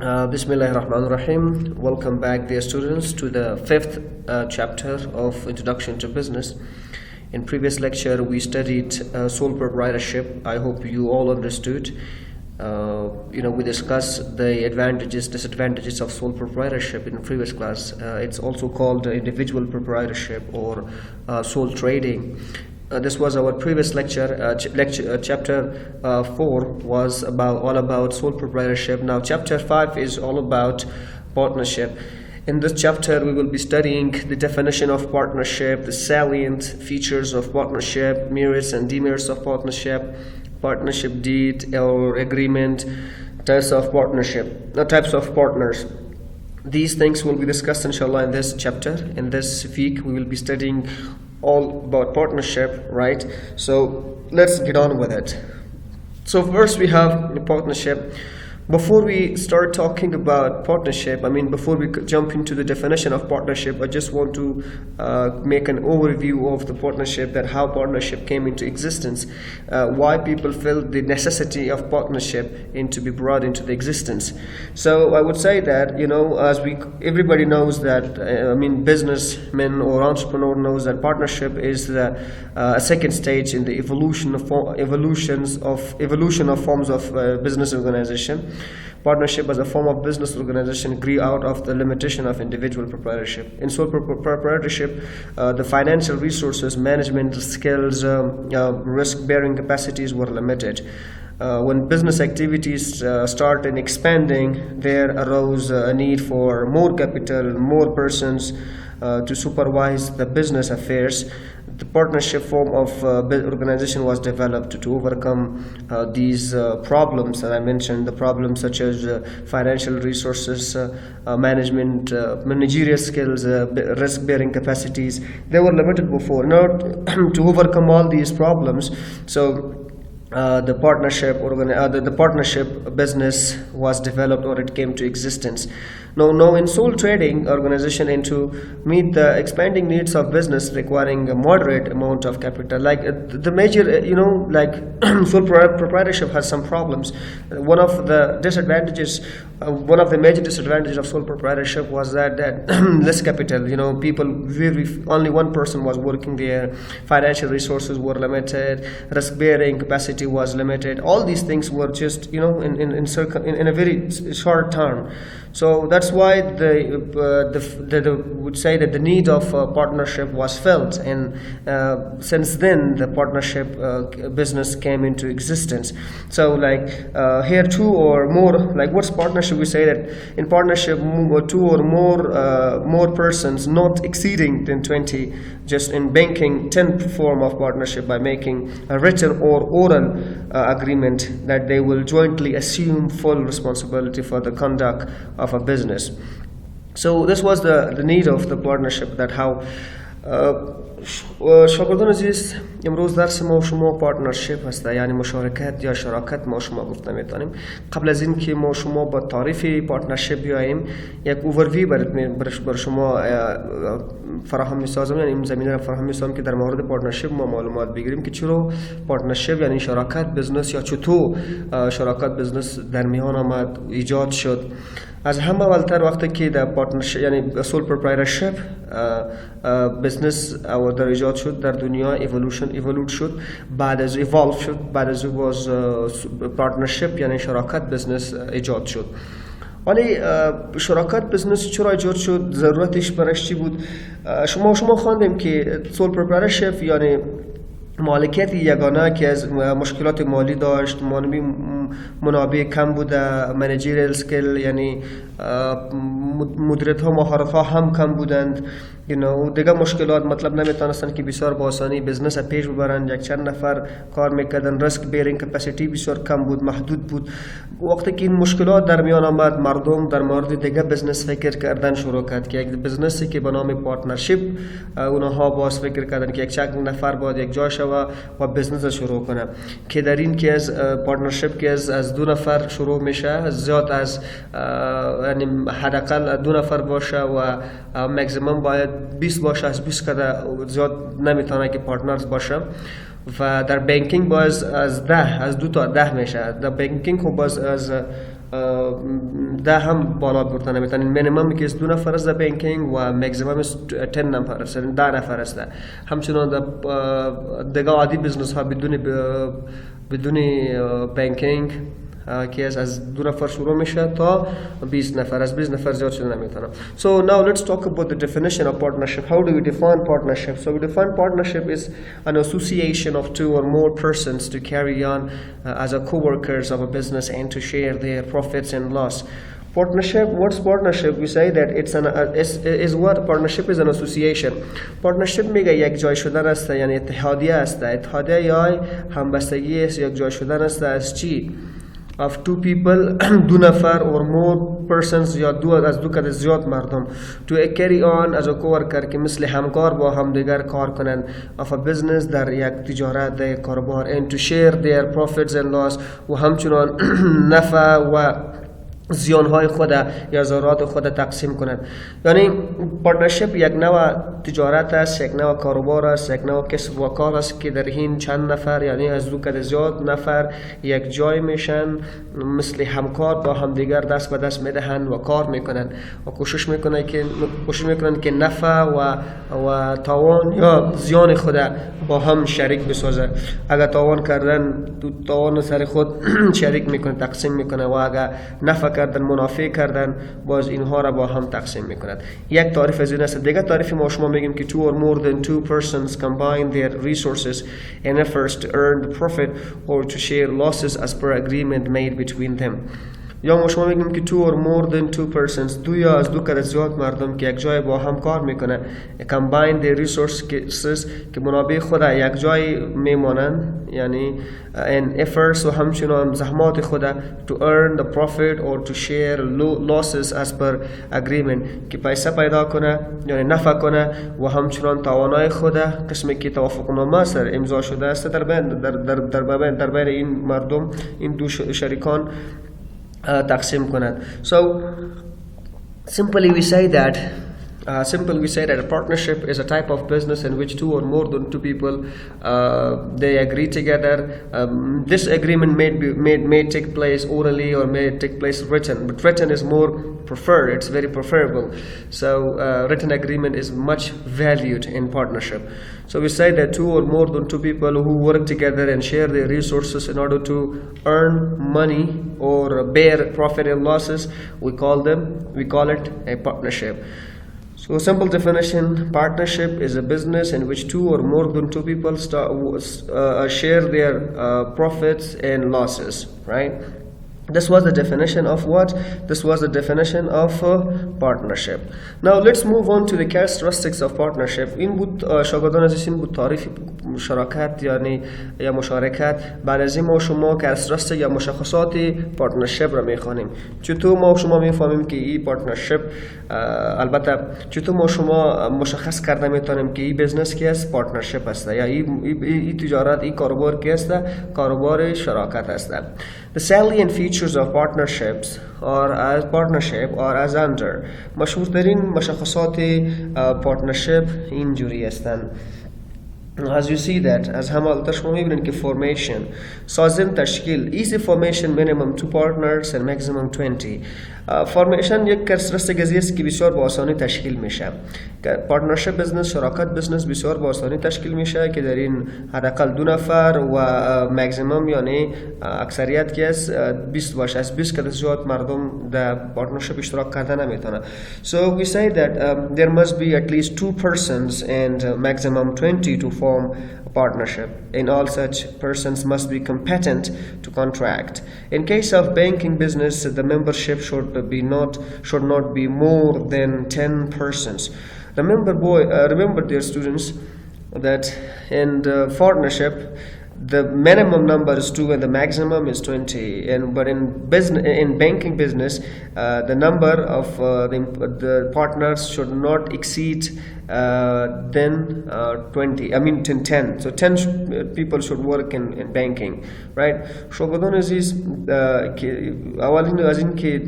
Bismillahir Rahmanir Rahim. Welcome back, dear students, to the fifth chapter of Introduction to Business. In previous lecture, we studied sole proprietorship. I hope you all understood. We discussed the advantages, disadvantages of sole proprietorship in the previous class. It's also called individual proprietorship or sole trading. This was our previous lecture. Chapter 4 was all about sole proprietorship. Now chapter 5 is all about partnership. In this chapter we will be studying the definition of partnership, the salient features of partnership, merits and demerits of partnership, partnership deed or agreement, types of partnership, types of partners. These things will be discussed inshallah in this chapter. In this week we will be studying all about partnership, right? So let's get on with it. So first we have the partnership. Before we start talking about partnership, before we jump into the definition of partnership, I just want to make an overview of the partnership, that how partnership came into existence, why people felt the necessity of partnership to be brought into the existence. So I would say that, as everybody knows that, businessmen or entrepreneur knows that partnership is the second stage in the evolution of forms of business organization. Partnership as a form of business organization grew out of the limitation of individual proprietorship. In sole proprietorship, the financial resources, management skills, risk-bearing capacities were limited. When business activities started expanding, there arose a need for more capital, more persons to supervise the business affairs. The partnership form of organization was developed to overcome these problems that I mentioned, the problems such as financial resources, management, managerial skills, risk-bearing capacities. They were limited before. In order to overcome all these problems, so the partnership business was developed, or it came to existence. Now in sole trading organization, and to meet the expanding needs of business requiring a moderate amount of capital, like the major, sole proprietorship has some problems. One of the major disadvantages of sole proprietorship was that less capital. Only one person was working there. Financial resources were limited. Risk-bearing capacity was limited. All these things were just in a very short term. So that's why they would say that the need of partnership was felt, and since then the partnership business came into existence. So here two or more, what's partnership? We say that in partnership two or more persons not exceeding 20, just in banking 10 form of partnership by making a written or oral agreement that they will jointly assume full responsibility for the conduct of a business. So this was the need of the partnership, that how شاگردان عزیز، امروز درس ما و شما پارتنرشیپ هست، یعنی مشارکت یا شراکت ما شما گفته میتونیم. قبل از این که ما شما با تعریف پارتنرشیپ بیاییم، یک اوورویو بر شما فراهم میسازم، یعنی این زمینه را فراهم میسازم که در مورد پارتنرشیپ ما معلومات بگیریم که چرا پارتنرشیپ یعنی شراکت بزنس، یا چطور شراکت بزنس در میان آمد، ایجاد شد. از همه اولتر وقتی که در پارتنرشیپ یعنی سول پروپرایترشیپ بزنس او در ایجاد شد در دنیا، ایولوت شد، بعد از باز پارتنرشیپ یعنی شراکت بزنس ایجاد شد. ولی شراکت بزنس چرا ایجاد شد؟ ضرورتش برایش چی بود؟ شما خواندیم که سول پروپرایترشیپ یعنی مالکیت یگانه که از مشکلات مالی داشت، منابع کم بوده، منیجریال اسکیل یعنی مدیریت ها، مهارت ها هم کم بودند، دیگه مشکلات مطلب نمیتونستن که بسیار با آسانی بزنس پیش ببرند. یک چند نفر کار میکردن، ریسک بیرینگ کپاسیتی بسیار کم بود، محدود بود. وقتی که این مشکلات در میان آمد، مردم در مورد دیگه بزنس فکر کردن شروع کرد که یک بزنسی که به نام پارتنرشیپ، اونها باز فکر کردن که یک چند نفر باید یک جا شوه و بزنس شروع کنه، که در این که از پارتنرشیپ که از دو نفر شروع میشه، زیاد از یعنی حداقل دو نفر باشه و ماکسیمم باید 20 باشه، از 20 کده زیاد نمیتونه که پارتنرز باشه. و در بانکینگ باز از 2 تا 10 میشه. در بانکینگ خب باز از ده هم بالا بردن نمیتونن. مینیمم که 2 نفر است در بانکینگ و ماکسیمم 10 نفر است، 10 نفر است. همچنان در دیگه عادی بزنس ها بدون بانکینگ که از 2 نفر شروع میشه تا 20 نفر، از 20 نفر زیاد شده نمیتونه. So now let's talk about the definition of partnership. How do we define partnership? So we define partnership is an association of 2 or more persons to carry on as a co-workers of a business and to share their profits and loss. Partnership, what's partnership? We say that is what partnership is an association. Partnership میگه یک جای شدن است، یعنی اتحادیه است. اتحادیه یا همبستگی است، یک جای شدن است از چی؟ Of 2 people 2 نفر or more persons یا از 2 کد زیاد مردم to carry on as a co-worker که مثل همکار با هم دیگر کار کنند of a business در یک تجارت، در یک کاروبار and to share their profits and loss و همچنان نفع و زیانهای خود یا ضررات خود تقسیم کنند. یعنی پارتنرشپ یک نوع تجارت است، یک نوع کاروبار است، یک نوع کسب و کار است که در این چند نفر، یعنی از 2 کد زیاد نفر یک جای میشن، مثل همکار با هم دیگر دست به دست میدهند و کار میکنند و کوشش میکنند که نفع و تاوان یا زیان خود با هم شریک بسازه. اگر تاوان کردن تاوان سر خود شریک میکنه، تقسیم میکنه و اگر نفع کردن، منافع کردن، باز اینها را با هم تقسیم میکند. یک تعریف از این است. دیگه تعریف ما شما میگیم که 2 or more than 2 persons combine their resources and efforts to earn the profit or to share losses as per agreement made between them. یا ما شما میگیم که 2 or more than 2 persons 2 یا از 2 کد زیاد مردم که یک جای با هم کار میکنه combine their resources که منابع خود یک جای میمانند، یعنی and efforts و همچنان زحمات خود to earn the profit or to share losses as per agreement که پیسه پیدا کنه یعنی نفع کنه و همچنان توانای خود قسمی که توافقنامه سر امضا شده است در بین این مردم، این 2 شریکان تقسیم کنند. So simply we say that a partnership is a type of business in which 2 or more than 2 people they agree together. This agreement may take place orally or may take place written, but written is more preferred. It's very preferable. So written agreement is much valued in partnership. So we say that 2 or more than 2 people who work together and share their resources in order to earn money or bear profit and losses, we call it a partnership. So simple definition, partnership is a business in which 2 or more than 2 people share their profits and losses, right? This was the definition of what? This was the definition of partnership. Now let's move on to the characteristics of partnership. این بود شاگردان عزیز، این بود تعریف شراکت یعنی یا مشارکت. بعد از این ما شما characteristics یا مشخصات partnership را میخوانیم. چطور ما شما میفهمیم که این partnership، البته چطور ما شما مشخص کرده میتونیم که این بزنس کی است؟ partnership است، یا این تجارت، این کاروبار کی است؟ کاروبار شراکت است. The salient features of partnership are as under. مشهورترین مشخصات partnership اینجوری هستند. As you see that, as همالتر شما میبینید که formation، سازن تشکیل، easy formation minimum 2 partners and maximum 20. formation یک characteristic است که بسیار با آسانی تشکیل میشه. partnership business، شراکت business بسیار با آسانی تشکیل میشه که در این حداقل 2 نفر و maximum یعنی اکثریت که است 20 باشه، از 20 که زیاد مردم در partnership اشتراک کردن نمیتونه. So we say that there must be at least 2 persons and maximum 20 to form a partnership. In all, such persons must be competent to contract. In case of banking business, the membership should not be more than 10 persons. Remember, dear students, that in the partnership the minimum number is 2 and the maximum is 20, but in banking business the number of the partners should not exceed then 20, I mean 10. So 10 people should work in banking, right? شاگردان عزیز اولین از این که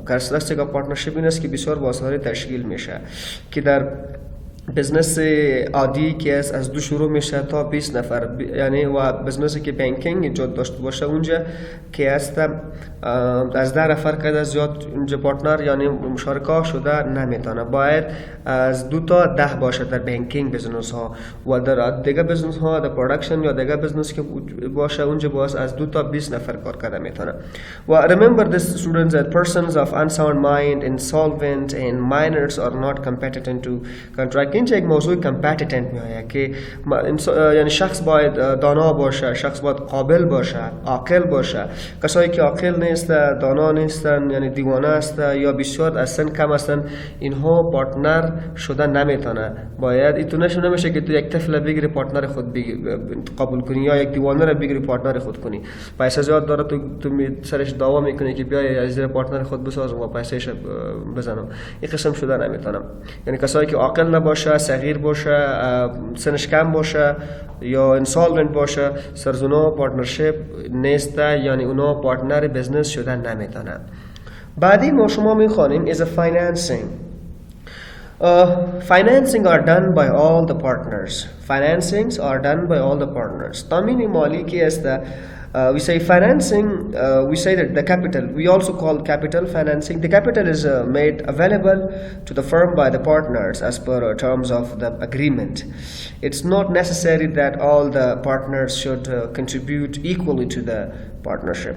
characteristic of partnership این است که بسیار با آسانی تشکیل میشه که در بزنس عادی که از دو شروع میشه تا 20 نفر یعنی و بزنسی که بانکینگ ایجاد داشته باشه اونجا که است از 10 نفر که زیاد اونجا پارتنر یعنی مشارکه شده نمیتونه باید از 2 تا 10 باشه در بانکینگ بزنس ها و در دیگه بزنس ها در پروداکشن یا دیگه بزنس که باشه اونجا باز از 2 تا 20 نفر کار کرده میتونه و remember this students that persons of unsound mind insolvent and minors are not competent to contract اینجا یک موضوع کمپتیتنت میآید که یعنی شخص باید دانا باشه شخص باید قابل باشه عاقل باشه کسایی که عاقل نیست دانا نیستن یعنی دیوانه است یا بسیار از سن کم هستن اینها پارتنر شدن نمیتونه باید ایتونش نمیشه که تو یک طفل بگیری پارتنر خود قبول کنی یا یک دیوانه رو بگیری پارتنر خود کنی پیسه زیاد داره تو سرش دعوا میکنی که بیای از زیر پارتنر خود بسازم و پیسهش بزنم این قسم شدن نمیتونم یعنی کسایی که عاقل نباشه صغیر باشه سنش کم باشه یا انسالونت باشه سرزونا پارتنرشپ نیست یعنی اونا پارتنر بزنس شدن نمیتونن بعدی ما شما میخوانیم is a financing financing are done by all the partners financings are done by all the partners تامین مالی که است we say financing we say that the capital we also call capital financing the capital is made available to the firm by the partners as per terms of the agreement it's not necessary that all the partners should contribute equally to the partnership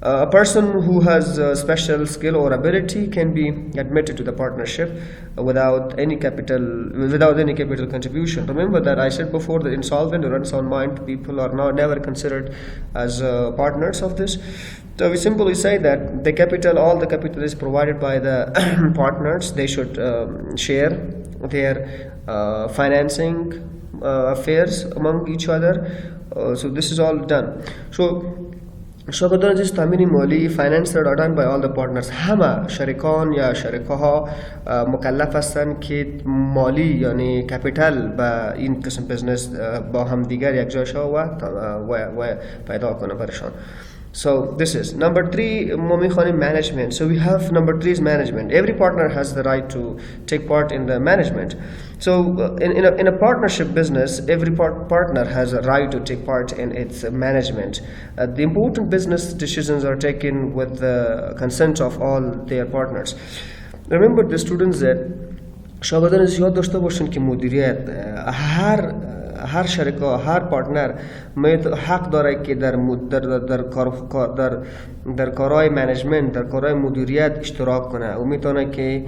a person who has special skill or ability can be admitted to the partnership without any capital contribution. Remember that I said before that insolvent or unsound mind people are never considered as partners of this. So we simply say that all the capital is provided by the partners. They should share their financing affairs among each other. So this is all done. So شاگردان جز تامین مالی فایننس را دادن by all the partners همه شریکان یا شریکه ها مکلف هستند که مالی یعنی کپیتال با این قسم بزنس با هم دیگر یک جای شو و پیدا کنه برشان So this is number 3 ما میخوانیم management so we have number 3 is management every partner has the right to take part in the management so in a partnership business every partner has a right to take part in its management the important business decisions are taken with the consent of all their partners remember the students that شاگردان زیاد داشته باشن که مدیریت هر شریک هر پارتنر حق داره که در کارهای منیجمنت در کارهای مدیریت اشتراک کنه و میتونه که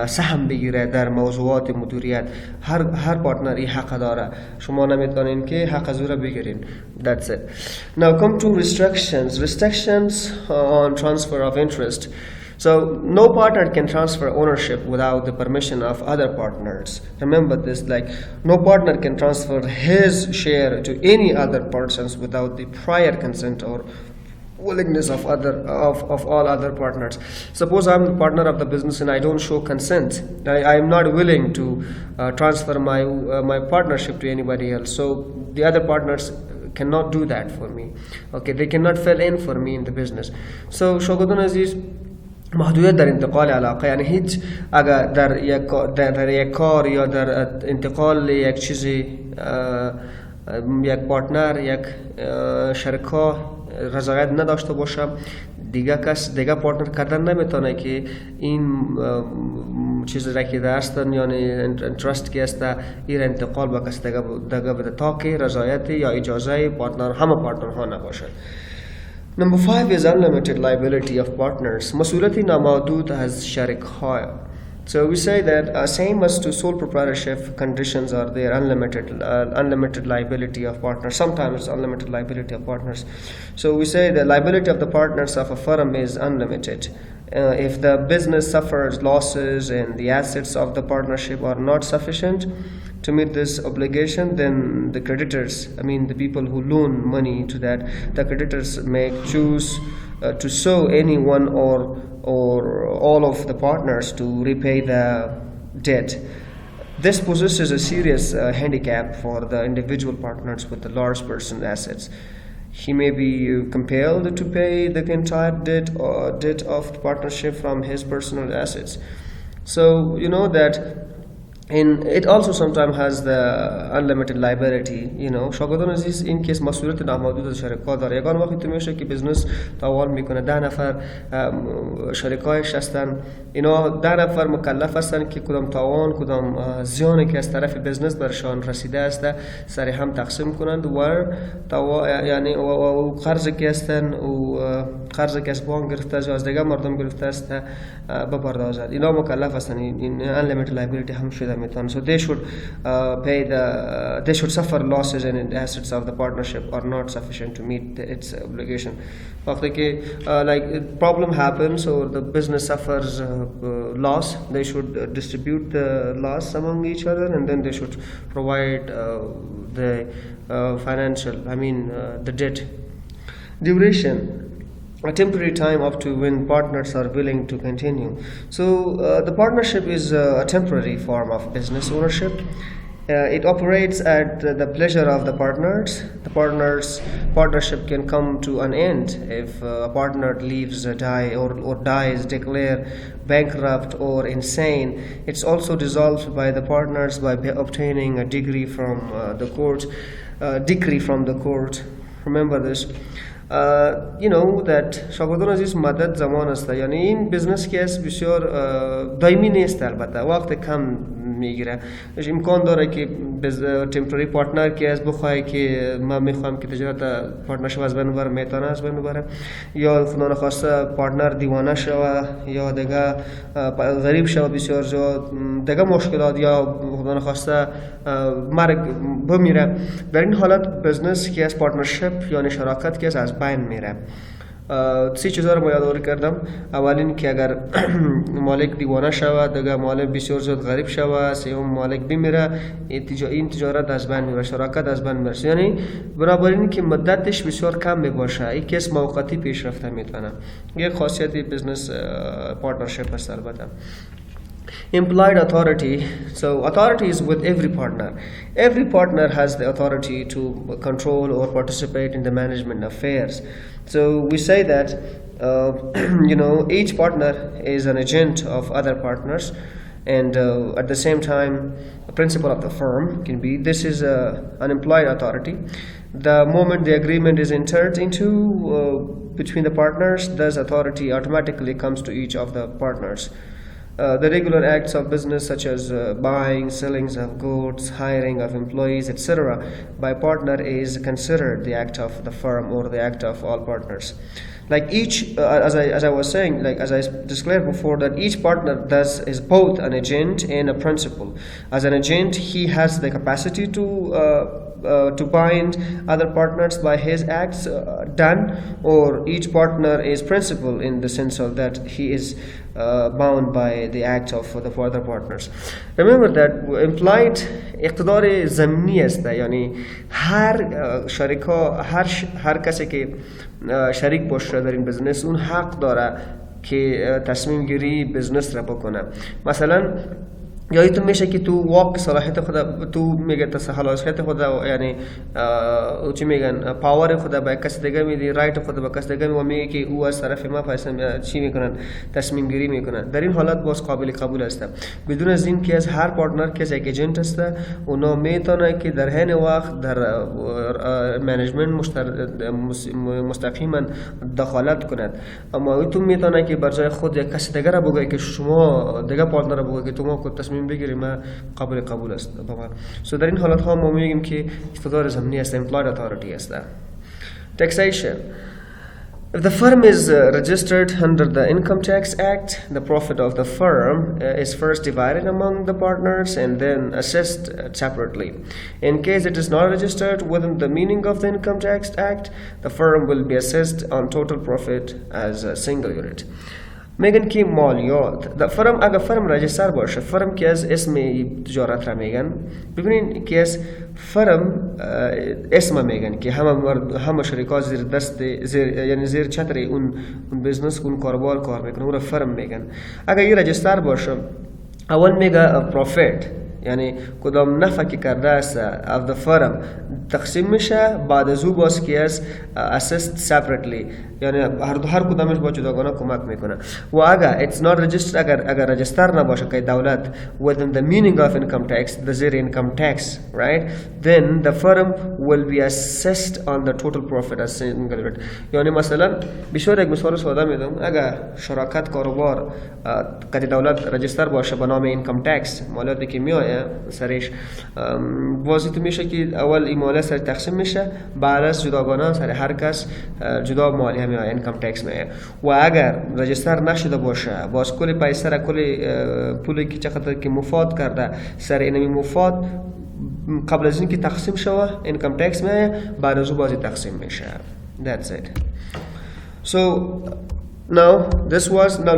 سهم بگیره در موضوعات مدیریت هر پارتنر این حق داره شما نمیتونین که حق از او را بگیرین that's it now come to restrictions on transfer of interest So no partner can transfer ownership without the permission of other partners. Remember this, like no partner can transfer his share to any other persons without the prior consent or willingness of all other partners. Suppose I'm the partner of the business and I don't show consent. I am not willing to transfer my partnership to anybody else. So the other partners cannot do that for me. Okay, they cannot fill in for me in the business. So Shogun Aziz محدودیت در انتقال علاقه یعنی هیچ اگر در یک کار یا در انتقال یک چیزی یک پارتنر یک شرکا رضایت نداشته باشه دیگه پارتنر کردن نمیتونه که این چیزی را که داشتن یعنی انترست که است این انتقال با کسی دیگه بده تا که رضایت یا اجازه پارتنر همه پارتنر ها نباشد Number 5 is unlimited liability of partners. مسئولیت نامحدود از شریک ها. So we say that same as to sole proprietorship conditions are there unlimited liability of partners. Sometimes unlimited liability of partners. So we say the liability of the partners of a firm is unlimited. If the business suffers losses and the assets of the partnership are not sufficient to meet this obligation, then the creditors, the people who loan money to that, the creditors may choose to sue any one or all of the partners to repay the debt. This possesses a serious handicap for the individual partners with the large personal assets. He may be compelled to pay the entire debt of the partnership from his personal assets. So you know that and it also sometimes has the unlimited liability. شاگردان عزیز این کیس مسئولیت نامحدود از شرکات داره. یگان وقتی میشه که بزنس تاوان میکنه 10 نفر شرکایش هستن، اینا 10 نفر مکلف هستن که کدام تاوان کدام زیانی که از طرف بزنس برشان رسیده است سر هم تقسیم کنند و یعنی و قرضی که هستن و قرضی که از بانک گرفته است یا از دیگه مردم گرفته است بپردازد. اینا مکلف هستن، این unlimited liability هم شده میتونن. So they should they should suffer losses and the assets of the partnership are not sufficient to meet its obligation. وقتی که like problem happens or the business suffers loss, they should distribute the loss among each other, and then they should provide the financial, the debt. Duration, a temporary time up to when partners are willing to continue. So the partnership is a temporary form of business ownership. It operates at the pleasure of the partners. The partnership can come to an end if a partner leaves, or dies, declare bankrupt or insane. It's also dissolved by the partners by obtaining a decree from the court. Remember this. That شاگردان عزیز مدت زمان است، یعنی این بزنس که است بسیار دائمی نیست، البته وقت کم میگیره. امکان داره که تمپرری پارتنر که از بخواه که من میخوام که تجارت پارتنرشپ از بین ببره، میتونه از بین ببره، یا خدا نخواسته پارتنر دیوانه شوه یا دیگه غریب شوه، بسیار جا دیگه مشکلات، یا خدا نخواسته مرگ بمیره. در این حالت بزنس که از پارتنرشپ یعنی شراکت که از بین میره. 3 چیزا رو یادآوری کردم. اولین که اگر مالک دیوانه شود، دیگه مالک بسیار زیاد غریب شود، سوم مالک بمیره، این تجارت از بین میره، شراکت از بین میره. یعنی بنابراین که مدتش بسیار کم میباشه، این کس موقتی پیش رفته میتونه. یک خاصیت بزنس پارتنرشپ است البته. Implied authority. So authority is with every partner. Every partner has the authority to control or participate in the management affairs. So we say that each partner is an agent of other partners, and at the same time a principal of the firm can be. This is an implied authority. The moment the agreement is entered into between the partners, this authority automatically comes to each of the partners. The regular acts of business such as buying, selling of goods, hiring of employees, etc. by partner is considered the act of the firm or the act of all partners. Like each, as I was saying, like as I declared before, that each partner is both an agent and a principal. As an agent, he has the capacity to bind other partners by his acts done, or each partner is principal in the sense of that he is bound by the act of the other partners. Remember that implied اقتدار ضمنی است، یعنی هر کسی که شریک باشه در این بزنس اون حق داره که تصمیم گیری بزنس را بکنه. مثلا یادتون میشه که تو واقع صلاحیت خود تو میگه صلاحیت خود، یعنی چی میگن پاور خود به کس دیگه میدی، رایت خود به کس دیگه میگه که او از طرف ما فیصله چی میکنن، تصمیم گیری میکنن. در این حالت باز قابل قبول است، بدون از این که از هر پارتنر که یک ایجنت است اونا میتونه که در حین وقت در منیجمنت مستقیما دخالت کند، اما تو میتونه که بر جای خود یک کس دیگه را بگه که شما دیگه پارتنر را بگه که تو ما تصمیم بگیریم قابل است. So در این حالت ها ما میگیم که اقتدار ضمنی است، implied authority است. Taxation. If the firm is registered under the Income Tax Act, the profit of the firm is first divided among the partners and then assessed separately. In case it is not registered within the meaning of the Income Tax Act, the firm will be assessed on total profit as a single unit. میگن که مالیات در فرم، اگر فرم رجستر باشه، فرم که از اسم تجارت را میگن، ببینین که از فرم اسم میگن که همه شرکات زیر دست یعنی زیر چتر اون بزنس اون کاروبار کار میکنه، اون را فرم میگن. اگر یه رجستر باشه اول میگه پروفیت، یعنی کدام نفعی که کرده است of the firm تقسیم میشه بعد از او باز که است assessed separately یعنی هر کدامش با جداگانه کمک میکنه و اگر it's not registered اگر رجستر نباشه که دولت within the meaning of income tax the زیر income tax right then the firm will be assessed on the total profit as single unit یعنی مثلا بسیار یک مثال ساده میدم اگر شراکت کاروبار که دولت رجستر باشه به نام income tax مالیاتی که میآید سرش واسطه میشه که اول این مالیات سر تقسیم میشه بعد از جداگانه سر هر کس جدا مالیه میآید income tax میآید و اگر رجستر نشده باشه باز کل پیسه را کل پولی که چقدر که مفاد کرده سر اینمی مفاد قبل از اینکه تقسیم شوه income tax میآید بعد از او بازی تقسیم میشه that's it so now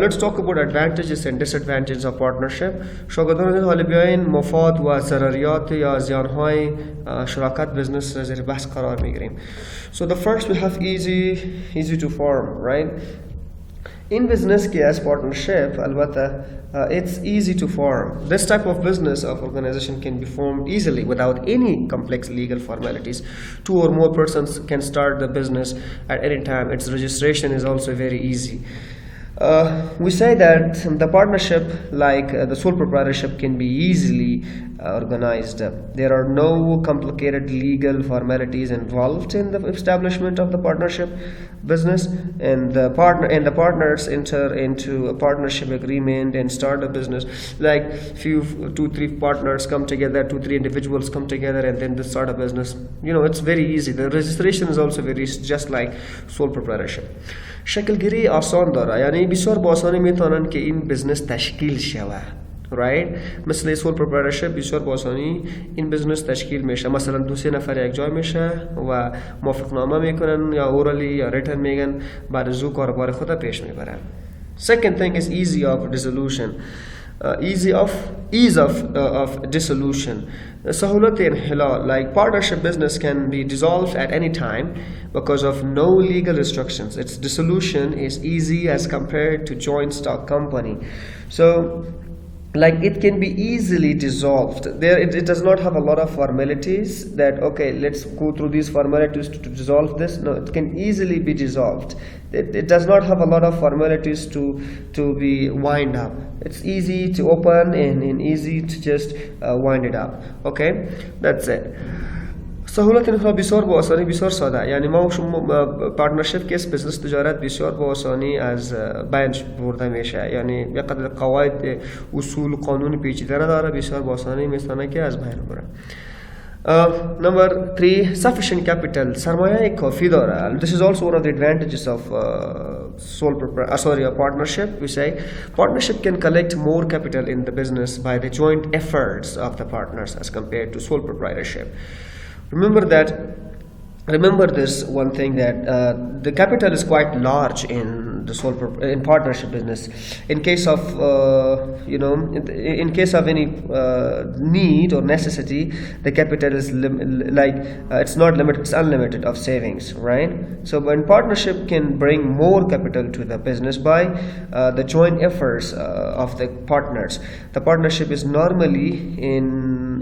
let's talk about advantages and disadvantages of partnership شاگردان حالا بیاین مفاد و ضرریات یا زیانهای شراکت بزنس را زیر بحث قرار میگیریم so the first we have easy to form right in business ke as partnership albatta it's easy to form this type of business of organization can be formed easily without any complex legal formalities 2 or more persons can start the business at any time its registration is also very easy we say that the partnership like the sole proprietorship can be easily organized there are no complicated legal formalities involved in the establishment of the partnership business and the partners enter into a partnership agreement and start a business like 2-3 partners come together 2-3 individuals come together and then they start a business it's very easy the registration is also very easy just like sole proprietorship شکل گیری آسان داره یعنی بسیار با آسانی میتونن که این بزنس تشکیل شوه right مثل سول پروپرایتورشپ بسیار با آسانی این بزنس تشکیل میشه مثلا 2-3 نفر یک جای میشه و موافقتنامه میکنن یا اورالی یا ریتن میگن بعد از او کاربار خود پیش میبرن second thing is easy of dissolution ease of dissolution سهولت انحلال like partnership business can be dissolved at any time because of no legal restrictions its dissolution is easy as compared to joint stock company so like it can be easily dissolved it does not have a lot of formalities that okay let's go through these formalities to dissolve this no it can easily be dissolved it does not have a lot of formalities to be wind up it's easy to open and easy to just wind it up okay that's it سهولت اینها بسیار با آسانی بسیار ساده یعنی ما شما پارتنرشپ کیس بزنس تجارت بسیار با آسانی از بین برده میشه یعنی یک قدر قواعد اصول قانون پیچیده نداره بسیار با آسانی میتونه که از بین بره number 3 sufficient capital سرمایه کافی داره this is also one of the advantages of a partnership we say partnership can collect more capital in the business by the joint efforts of the partners as compared to sole proprietorship remember this one thing that the capital is quite large in the in partnership business in case of in case of any need or necessity the capital is it's not limited it's unlimited of savings right so when partnership can bring more capital to the business by the joint efforts of the partners the partnership is normally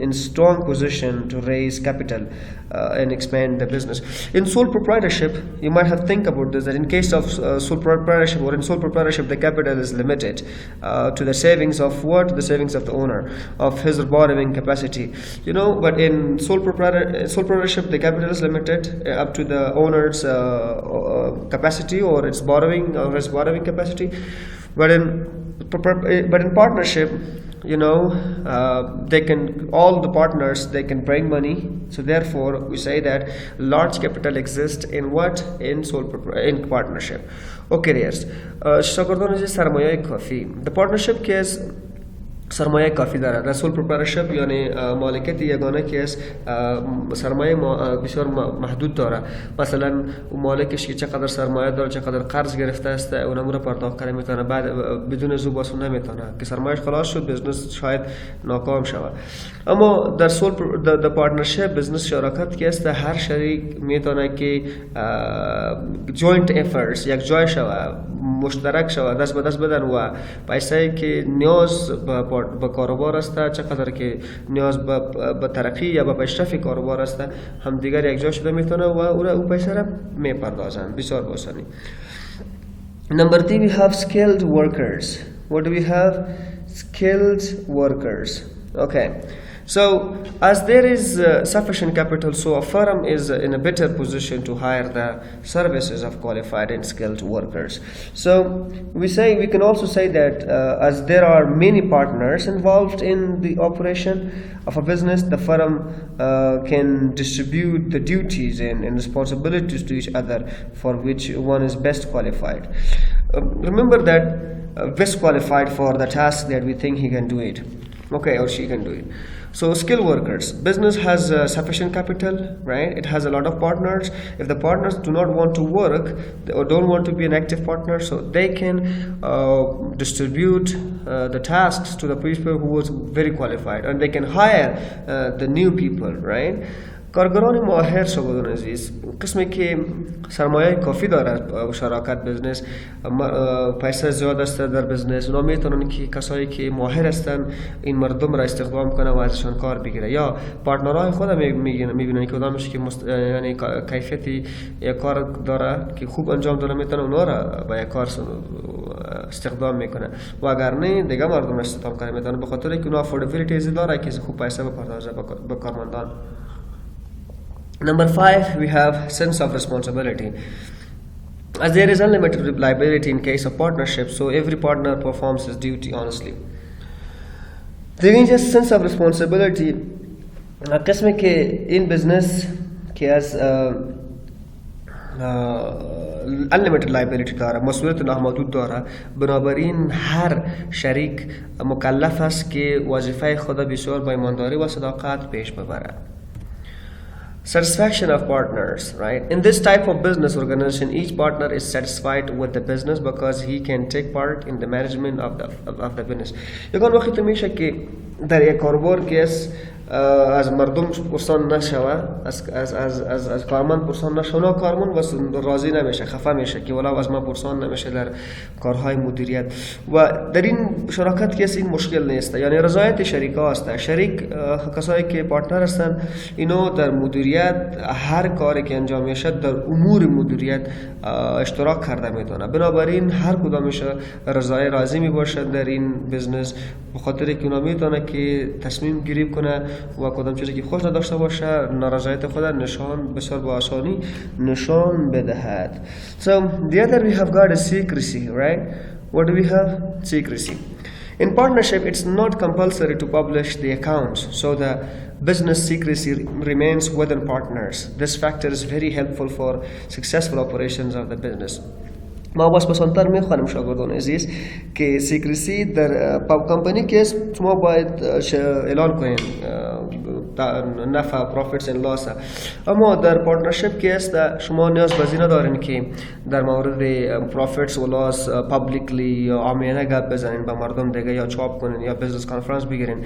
in strong position to raise capital and expand the business in sole proprietorship you might have think about this that in case of sole proprietorship or in sole proprietorship the capital is limited to the savings of the savings of the owner of his borrowing capacity but in sole proprietorship the capital is limited up to the owner's capacity or its borrowing capacity but in partnership they can all the partners they can bring money so therefore we say that large capital exists in partnership okay yes شاگردان سرمایه کافی the partnership case سرمایه کافی داره در سول پروپرایتورشپ یعنی مالکیت یگانه که است سرمایه بسیار محدود داره مثلا مالکش که چقدر سرمایه داره چقدر قرض گرفته است اونم رو پرداخت کنه میتونه بعد بدون زوباس نمیتونه که سرمایه‌اش خلاص شد بزنس شاید ناکام شود اما در سول د پارتنرشپ بزنس شراکت که است هر شریک میتونه که جوینت افورتس یک جای شود مشترک شود دست به دست بدن و پیسه‌ای که نیاز به به کاروبار است، چقدر که نیاز به ترقی یا به پیشرفت کاروبار است، هم دیگر یک جا شده میتونه و او پیسه را میپردازند بسیار با آسانی. Number 3, we have skilled workers. What do we have? Skilled workers. Okay. So, as there is sufficient capital, so a firm is in a better position to hire the services of qualified and skilled workers. So, we can also say that as there are many partners involved in the operation of a business, the firm can distribute the duties and responsibilities to each other for which one is best qualified. Remember that best qualified for the task that we think he can do it, okay, or she can do it. So skilled workers, business has sufficient capital, right? It has a lot of partners. If the partners do not want to work or don't want to be an active partner, so they can distribute the tasks to the people who was very qualified, and they can hire the new people, right? کارگران ماهر شاگردان عزیز قسمی که سرمایه کافی دارد شراکت بزنس، پیسه زیاد است در بزنس، اونا میتونن که کسایی که ماهر هستن این مردم را استخدام کنه و ازشان کار بگیره، یا پارتنرهای خود میبینن که کدامش که یعنی کیفیتی یک کار داره که خوب انجام داره میتونه اونا را به یک کار استخدام میکنه و اگر نه دیگه مردم را استخدام کنه میتونه، به خاطر اینکه اونا افوردبیلیتی داره که خوب پیسه بپردازه به کارمندان. Number 5, we have sense of responsibility. As there is unlimited liability in case of partnership, so every partner performs his duty honestly. There is a sense of responsibility. قسمی که این بزنس که از unlimited liability داره، مسئولیت نامحدود داره، بنابراین هر شریک مکلف است که وظیفه خود بسیار با ایمانداری و صداقت پیش ببره. Satisfaction of partners, right? In this type of business organization, each partner is satisfied with the business because he can take part in the management of the business. یکان وقتی میشه که در یک کاربار که از مردم پرسان نشوه، از کارمند پرسان نشوه، کارمند راضی نمیشه، خفه میشه که ولو از ما پرسان نمیشه در کارهای مدیریت. و در این شراکت که این مشکل نیست، یعنی رضایت شریکا است. شریک کسایی که پارتنر هستن اینو در مدیریت هر کاری که انجام میشه در امور مدیریت اشتراک کرده میتونه، بنابراین هر کدامش راضی می باشه در این بزنس، به خاطر که اونا میتونه که تصمیم گیری کنه و کدام چیزی که خوش نداشته باشه نارضایت خود نشان بسیار با آسانی نشان بدهد. So the other we have got is secrecy, right? What do we have? Secrecy. In partnership, it's not compulsory to publish the accounts, so the business secrecy remains within partners. This factor is very helpful for successful operations of the business. ما باز پسندتر میخوانم شاگردان عزیز که سیکریسی در کمپانی که شما باید اعلان کنین نفع پروفیتس and loss، اما در پارتنرشپ که است شما نیاز به ندارین که در مورد پروفیتس و لاس پابلیکلی یا عامیانه گپ بزنین با مردم دیگه یا چاپ کنین یا بزنس کانفرنس بگیرین.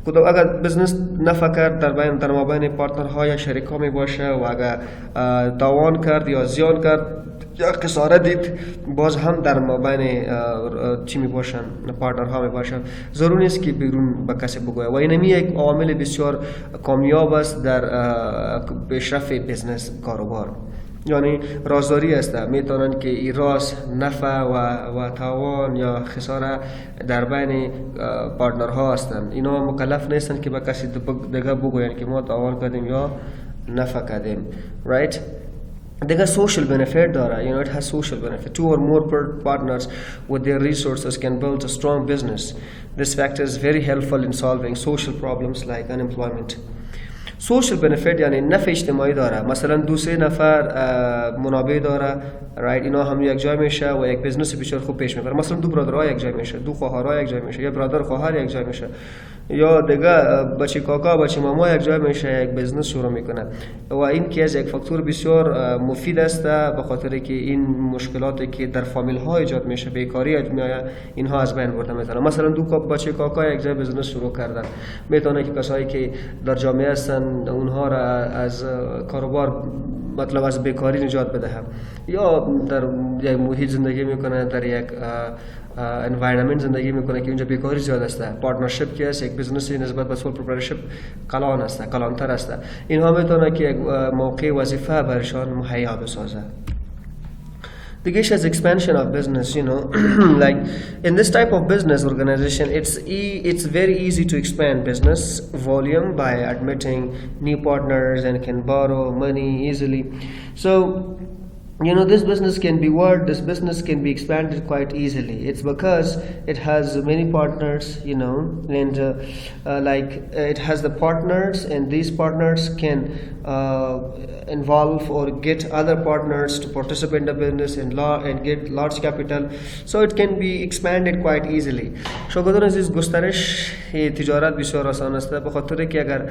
اگر بزنس نفع کرد در مابین پارتنرها یا شریکا می باشه و اگر تاوان کرد یا زیان کرد یا خساره دید باز هم در مابین چی می باشن پارتنرها می باشن، ضروری نیست که بیرون به کسی بگویه و اینمی یک عامل بسیار کامیاب است در پیشرفت بزنس کاروبار. یعنی رازداری است، میتونن که این راز نفع و تاوان یا خساره در بین پارتنرها هستند، اینا مکلف نیستن که به کسی دیگه بگوین که ما تاوان کردیم یا نفع کردیم، right? دیگه social benefit داره، you know, it has social benefit. Two or more partners with their resources can build a strong business. This factor is very helpful in solving social problems like unemployment. social benefit یعنی نفع اجتماعی داره، مثلا دو سه نفر منابع داره، right؟ اینا هم یک جای میشه و یک بزنس بسیار خوب پیش میبره. مثلا دو برادرها یک جای میشه، دو خواهرها یک جای میشه، یا برادر خواهر یک جای میشه، یا دیگه بچه کاکا بچه ماما یک جای میشه، یک بزنس شروع میکنه و این که از یک فاکتور بسیار مفید است، به خاطر که این مشکلاتی که در فامیل ها ایجاد میشه، بیکاری میاد، اینها از بین برده میتونه. مثلا دو بچه کاکا یک جای بزنس شروع کردن، میتونه که کسایی که در جامعه هستن اونها را از کاروبار مطلب از بیکاری نجات بده، یا در یک محیط زندگی میکنه، در یک انوایرنمنت زندگی میکنه که اونجا بیکاری زیاد است. پارتنرشیپ که است یک بزنسی نسبت به سول پروپرایترشیپ کلان است، کلانتر است. اینها میتونه که یک موقع وظیفه برشان مهیا بسازه. The issue is expansion of business, like in this type of business organization, it's very easy to expand business volume by admitting new partners and can borrow money easily. So, this business can be expanded quite easily. It's because it has many partners, and it has the partners, and these partners can involve or get other partners to participate in the business and get large capital, so it can be expanded quite easily. شاگردان عزیز، گسترش تجارت بسیار آسان است، به خاطر که اگر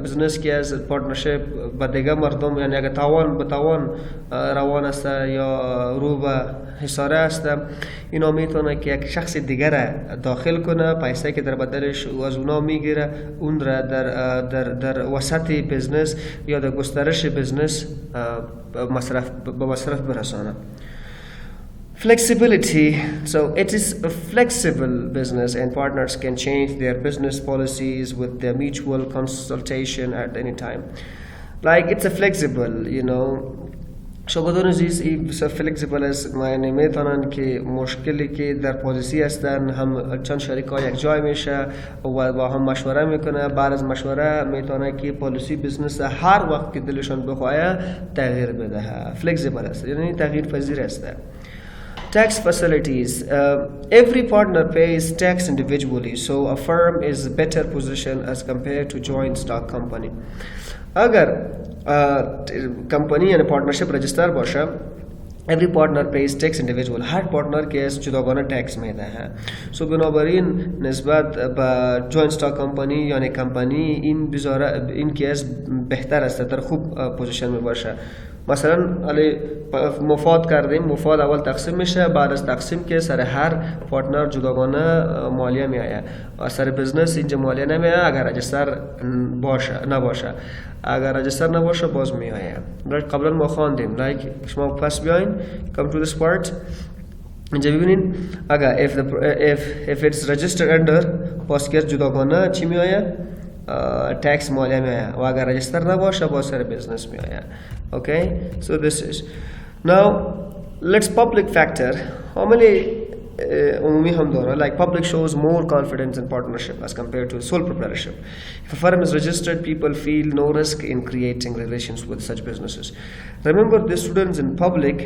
بزنس که از پارتنرشیپ با دیگه مردم، یعنی اگر تاوان به تاوان روان است یا رو به حصاره است، اینا میتونه که یک شخص دیگر را داخل کنه، پیسه که در بدلش از اونا میگیره، اون را در وسط بزنس یا در گسترش بزنس به مصرف برسانه. Flexibility. So it is a flexible business and partners can change their business policies with their mutual consultation at any time. Like it's a flexible, شاگردان عزیز این فلکسیبل است، معنی میتونن که مشکلی که در پالیسی هستن هم چند شریک ها یک جای میشه و با هم مشوره میکنه، بعد از مشوره میتونه که پالیسی بزنس هر وقت که دلشان بخواه تغییر بده. فلکسیبل است یعنی تغییر پذیر است. Tax facilities. Every partner pays tax individually, so a firm is better positioned as compared to joint stock company. اگر کمپانی یعنی پارتنرشیپ رجستر باشه، every partner pays tax individual. هر پارتنر که جداگانه تکس میده. سو بنابراین نسبت به جوینت استاک کمپانی یعنی کمپانی این کیس بهتر است، در خوب پوزیشن می باشه. مثلا مفاد کردیم، مفاد اول تقسیم میشه، بعد از تقسیم که سر هر پارتنر جداگانه مالیه میآید. سر بزنس اینجا مالیه نمیآید اگر رجستر نباشه. اگر رجستر نباشه باز میآید. قبلا ما خواندیم شما پس بیاین come to this part. اینجا ببینین اگر if it's registered under پاسکر جداگانه چی میآید؟ tax مالیه میآید و اگر رجستر نباشه باز سر بزنس میآید. Okay, so this is now let's public factor. عمومی هم داره. Like public shows more confidence in partnership as compared to sole proprietorship. If a firm is registered, people feel no risk in creating relations with such businesses. Remember, the students in public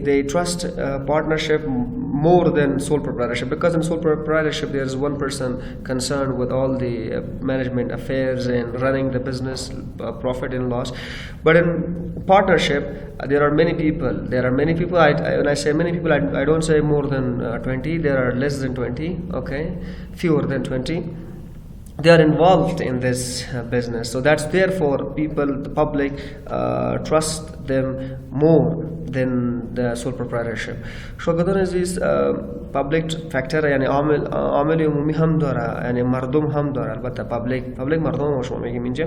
they trust partnership more than sole proprietorship, because in sole proprietorship there is one person concerned with all the management affairs and running the business, profit and loss. But in partnership there are many people. When I say many people, I don't say more than 20. There are less than 20. Okay, fewer than 20. They are involved in this business, so that's therefore the public trust them more than the sole proprietorship. شاگردان عزیز، public factor یعنی عامل عمومی هم داره، یعنی مردم هم داره. البته public مردم شما میگیم اینجا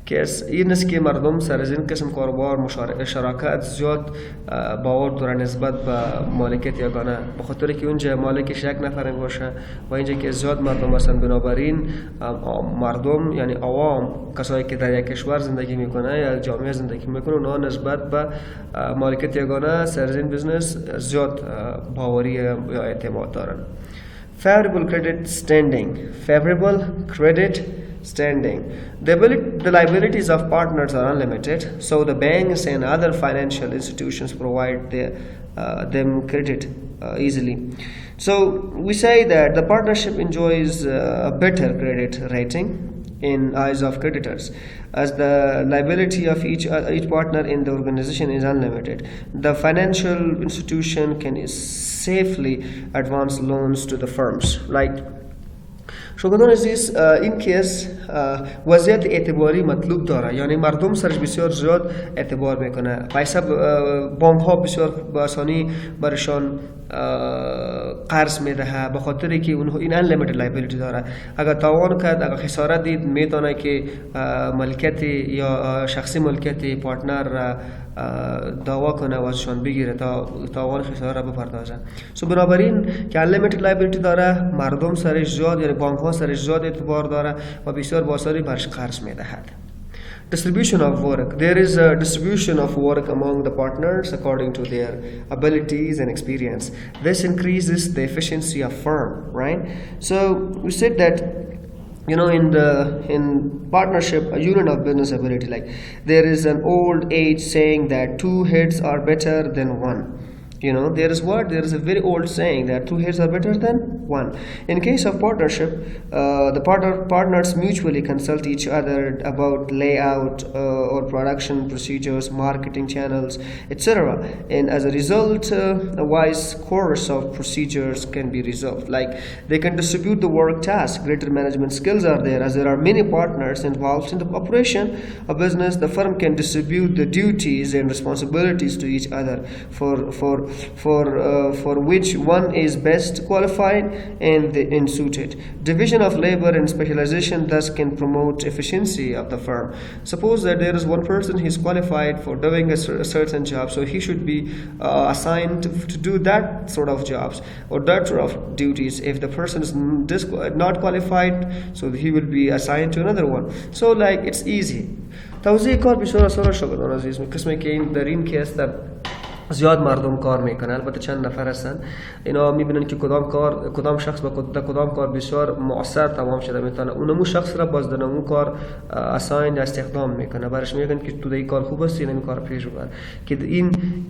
که این است که مردم سر از این قسم کاروبار شراکت زیاد باور دارن نسبت به مالکیت یگانه، به خاطر که اونجا مالکش یک نفر باشه و اینجا که زیاد مردم هستن. بنابراین مردم یعنی عوام، کسایی که در یک کشور زندگی میکنه یا جامعه زندگی میکنه، اونها نسبت به مالکیت یگانه سر از این بزنس زیاد باوری یا اعتماد دارن. Favorable credit standing. The liabilities of partners are unlimited, so the banks and other financial institutions provide them credit easily. So we say that the partnership enjoys a better credit rating in eyes of creditors, as the liability of each partner in the organization is unlimited. The financial institution can safely advance loans to the firms. شاگردان عزیز، این کیس وضعیت اعتباری مطلوب داره، یعنی مردم سرش بسیار زیاد اعتبار میکنه. پیسه بانک ها بسیار با آسانی برشان قرض میده، به خاطری که اونها این unlimited liability داره. اگر تاوان کرد، اگر خسارت دید، میتونه که ملکیت یا شخصی ملکیت پارتنر دعوا کنه و ازشان بگیره تا تاوان خساره را بپردازه. سو بنابراین که unlimited liability داره، مردم سرش زیاد، یعنی بانک ها سرش زیاد اعتبار داره و بسیار با آسانی برش قرض میدهد. Distribution of work. There is a distribution of work among the partners according to their abilities and experience. This increases the efficiency of firm, right? So we said that in partnership, a unit of business ability, like there is an old age saying that two heads are better than one. There is a very old saying that two heads are better than one. In case of partnership, the partners mutually consult each other about layout or production procedures, marketing channels, etc. And as a result, a wise course of procedures can be resolved. Like they can distribute the work tasks, greater management skills are there. As there are many partners involved in the operation of business, the firm can distribute the duties and responsibilities to each other for which one is best qualified and suited. Division of labor and specialization thus can promote efficiency of the firm. Suppose that there is one person who is qualified for doing a certain job, so he should be assigned to do that sort of jobs or that sort of duties. If the person is not qualified, so he will be assigned to another one. So like it's easy. توزیع کار بسیار آسان شاگردان عزیز، قسمی که این در این کیس در زیاد مردم کار میکنن، البته چند نفر هستن اینا میبینن که کدام شخص با کدام کار بسیار مؤثر تمام شده میتونه اونمو شخص را باز دنمو کار اساین استخدام میکنه، برش میگن که تو این کار خوب است، این کار پیش ببر،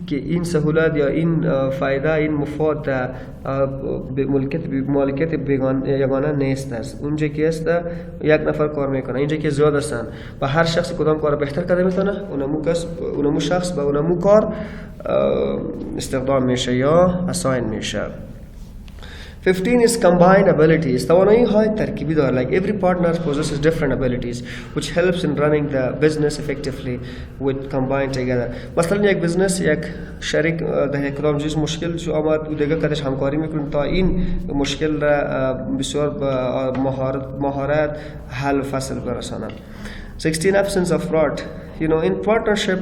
که این سهولت یا این فایده، این مفاد به مالکیت یگانه نیست است. اونجا که است یک نفر کار میکنه، اینجا که زیاد هستن و هر شخص کدام کار بهتر کرده میتونه اونمو شخص با اونمو کار استخدام میشه یا assign میشه. 15 is combined abilities. توانایی های ترکیبی داره. Like every partner possesses different abilities which helps in running the business effectively with combined together. مثلا یک بزنس، یک شریک در کدام چیز مشکل جو آمد و دیگه کدش همکاری میکنه تا این مشکل را بسیار مهارت حل و فصل برسانه. 16 absence of fraud. In partnership,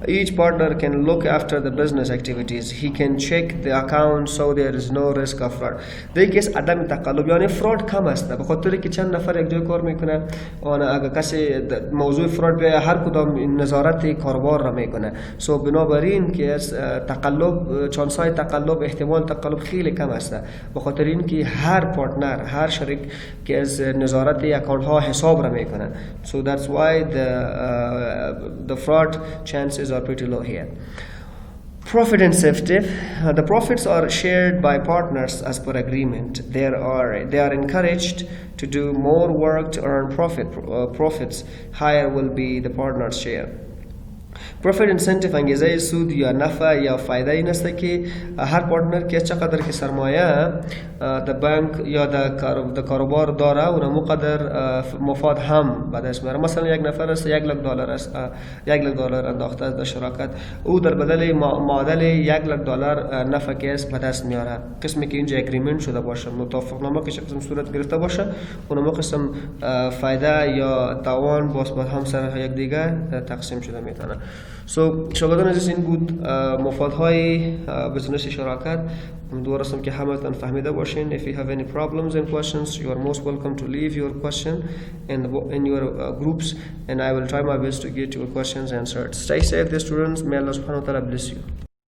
each partner can look after the business activities. He can check the account so there is no risk of fraud. در این کیس عدم تقلب، یعنی فراد کم است، به خاطر که چند نفر یک جای کار میکنه و اگر کسی موضوع فراد بیاید هر کدام نظارت کاربار را میکنه. سو بنابراین که تقلب، چانسای تقلب، احتمال تقلب خیلی کم است، به خاطر اینکه هر پارتنر، هر شریک که از نظارت اکانت ها حساب را میکنه. So that's why the fraud chances are pretty low here. Profit incentive. The profits are shared by partners as per agreement. They are encouraged to do more work to earn profits. Higher will be the partner's share. Profit incentive انگیزه سود یا نفع یا فایده این است که هر پارتنر که چقدر که سرمایه در بانک یا در کاروبار داره اون مقدر مفاد هم به دست میاره. مثلا یک نفر است $1 لک است، $1 لک انداخته است در شراکت، او در بدل معادل $1 لک نفع که است به دست میاره. قسمی که اینجا اگریمنت شده باشه، موافقتنامه که قسم صورت گرفته باشه، اون قسم فایده یا تاوان باز با هم سر یک دیگه تقسیم شده میتونه. شاگردان عزیز، این بود مفادهای بزنس شراکت. امیدوار هستم که همتون فهمیده باشین. If you have any problems and questions, you are most welcome to leave your question in your groups and I will try my best to get your questions answered. Stay safe, dear students. May Allah subhanahu wa ta'ala bless you.